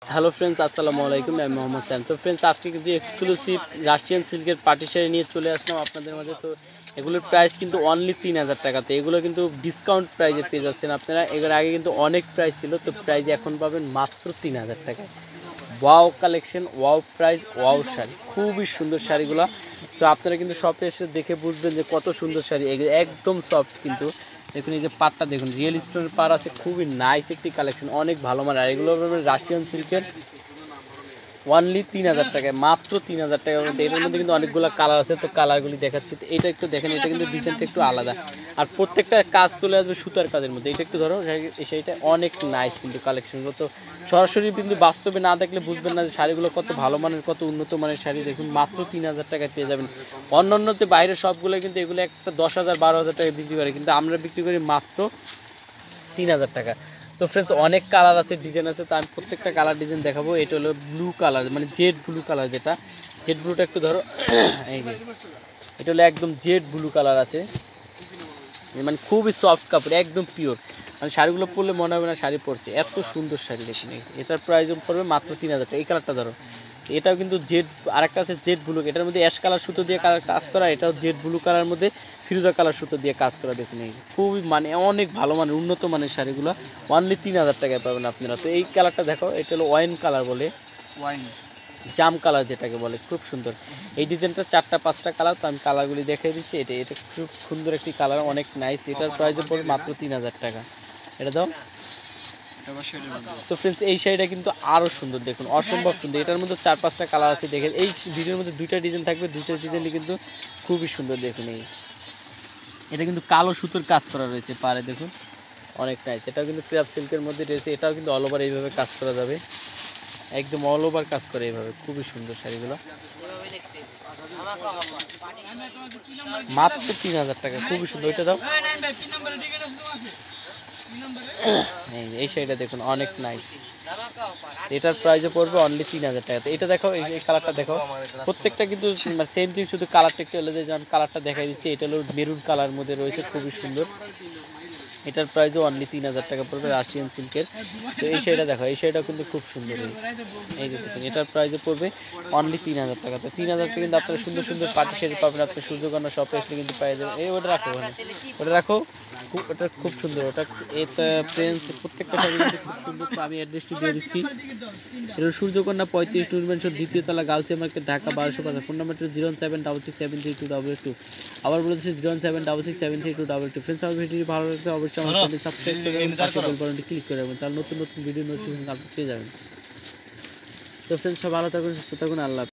Hello friends, আসসালামু আলাইকুম। আমি মোহাম্মদ স্যাম। তো ফ্রেন্ডস, আজকে কিন্তু এক্সক্লুসিভ রাশিয়ান সিল্কের পার্টি শাড়ি নিয়ে চলে আসলাম আপনাদের মাঝে। তো এগুলোর প্রাইস কিন্তু অনলি 3000 টাকাতে। এগুলো কিন্তু ডিসকাউন্ট প্রাইসে পেয়ে যাচ্ছেন আপনারা। এগুলোর আগে কিন্তু অনেক প্রাইস ছিল, তো প্রাইস এখন পাবেন মাত্র 3000 টাকায়। Wow collection, wow price, wow sari, খুবই সুন্দর শাড়িগুলো। তো আপনারা কিন্তু শপে এসে দেখে বুঝবেন যে কত সুন্দর শাড়ি। এগুলো একদম সফট, কিন্তু দেখুন এই যে পাটটা দেখুন, রিয়েল স্টোনের পার আছে, খুবই নাইস একটি কালেকশন, অনেক ভালো মানে। আর এগুলো রাশিয়ান সিল্কের অনলি 3000 টাকায়, মাত্র 3000 টাকার মধ্যে। এটার মধ্যে কিন্তু অনেকগুলো কালার আছে, তো কালারগুলি দেখাচ্ছি। তো এটা একটু দেখেন, এটা কিন্তু ডিজাইনটা একটু আলাদা, আর প্রত্যেকটা কাজ চলে আসবে সুতার কাজের মধ্যে। এটা একটু ধরো, সেইটা অনেক নাইস কিন্তু কালেকশনগুলো। তো সরাসরি কিন্তু বাস্তবে না দেখলে বুঝবেন না যে শাড়িগুলো কত ভালো মানের, কত উন্নত মানের শাড়ি। দেখুন মাত্র 3000 টাকায় পেয়ে যাবেন। অন্যান্যতে বাইরের সবগুলো কিন্তু এগুলো একটা 10,000 12,000 টাকায় বিক্রি করে, কিন্তু আমরা বিক্রি করি মাত্র 3000 টাকা। তো ফ্রেন্ডস, অনেক কালার আছে, ডিজাইন আছে, তো আমি প্রত্যেকটা কালার ডিজাইন দেখাবো। এটা হলো ব্লু কালার, মানে জেড ব্লু কালার, যেটা জেড ব্লুটা একটু ধরো, এই যে এটা হলো একদম জেড ব্লু কালার আছে, মানে খুবই সফট কাপড়, একদম পিওর। মানে শাড়িগুলো পরলে মনে হবে না শাড়ি পরছে, এত সুন্দর শাড়ি। দেখুন এটার প্রাইস পড়বে মাত্র 3000 টাকা। এই কালারটা ধরো, এটাও কিন্তু জেড, আরেকটা আছে জেড ব্লু, এটার মধ্যে অ্যাশ কালার সুতো দিয়ে কাজ করা, এটাও জেড ব্লু কালার মধ্যে ফিরোজা কালার সুতো দিয়ে কাজ করা। দেখুন এই খুবই মানে অনেক ভালো মানের, উন্নত মানের শাড়িগুলো অনলি 3000 টাকায় পাবেন আপনারা। তো এই কালারটা দেখো, এটা হলো ওয়াইন কালার বলে, ওয়াইন জাম কালার যেটাকে বলে, খুব সুন্দর। এই ডিজাইনটা 4টা 5টা কালার, তো আমি কালারগুলি দেখিয়ে দিচ্ছি। এটা খুব সুন্দর একটি কালার, অনেক নাইস। এটার প্রাইস পড়বে মাত্র 3000 টাকা। এটা দাও। তো ফ্রেন্ডস, এই শাড়িটা কিন্তু আরও সুন্দর, দেখুন অসম্ভব সুন্দর। এটার মধ্যে 4-5টা কালার আছে, দেখেন এই ভিডিওর মধ্যে 2টা ডিজাইন থাকবে, 2টা ডিজাইনই কিন্তু খুবই সুন্দর। দেখুন এটা কিন্তু কালো সুতোর কাজ করা রয়েছে পারে, দেখুন অনেক নাইস। এটাও কিন্তু ক্র্যাপ সিল্কের মধ্যে রয়েছে, এটাও কিন্তু অল ওভার এইভাবে কাজ করা যাবে, একদম অল ওভার কাজ করে এইভাবে, খুবই সুন্দর শাড়িগুলো। মাত্র 3000 টাকা, খুবই সুন্দর। ওইটা দাও। এই শাড়িটা দেখুন অনেক নাইস, এটার প্রাইসে পড়বে অনলি 3000 টাকা। তো এটা দেখো, এই কালারটা দেখো, প্রত্যেকটা কিন্তু সেম থিং, শুধু কালারটা একটু আলাদা। যেমন কালারটা দেখাই দিচ্ছে, এটা হলো মেরুন কালার মধ্যে রয়েছে, খুবই সুন্দর। এটার প্রাইসও অনলি 3000 টাকা পড়বে, রাশিয়ান সিল্কের। তো এই শাড়িটা দেখো, এই শাড়িটা কিন্তু খুব সুন্দর। এই যে দেখুন, এটার প্রাইসও পড়বে অনলি 3000 টাকা। তো 3000 টাকা কিন্তু আপনারা সুন্দর সুন্দর পার্টি শাড়ি পাবেন, আপনার সূর্যকন্যা শপে আসলে কিন্তু পেয়ে যাবেন। এই ওটা রাখো, ওটা রাখো, ওটা খুব সুন্দর। ওটা এটা প্রিন্স, প্রত্যেকটা শাড়ি কিন্তু খুব সুন্দর। তো আমি অ্যাড্রেসটি দিয়ে দিচ্ছি। এটা সূর্যকন্যা 35 নুরমেনশন, দ্বিতীয় তলা, গার্লসিয়া মার্কেট, ঢাকা 1205। ফোন নাম্বারটা 076673222। আবার বলে দিচ্ছি 076673222। ফ্রেন্ডস, আমার ভিডিওটি ভালো লাগলে অবশ্যই আমার চ্যানেলটি সাবস্ক্রাইব করবেন, পাশে বেল বাটনটি ক্লিক করে রাখবেন, তাহলে নতুন নতুন ভিডিও নোটিফিকেশন আপলোড পেয়ে যাবেন। তো ফ্রেন্ডস, সব ভালো থাকুন, সুস্থ থাকুন, আল্লাহ।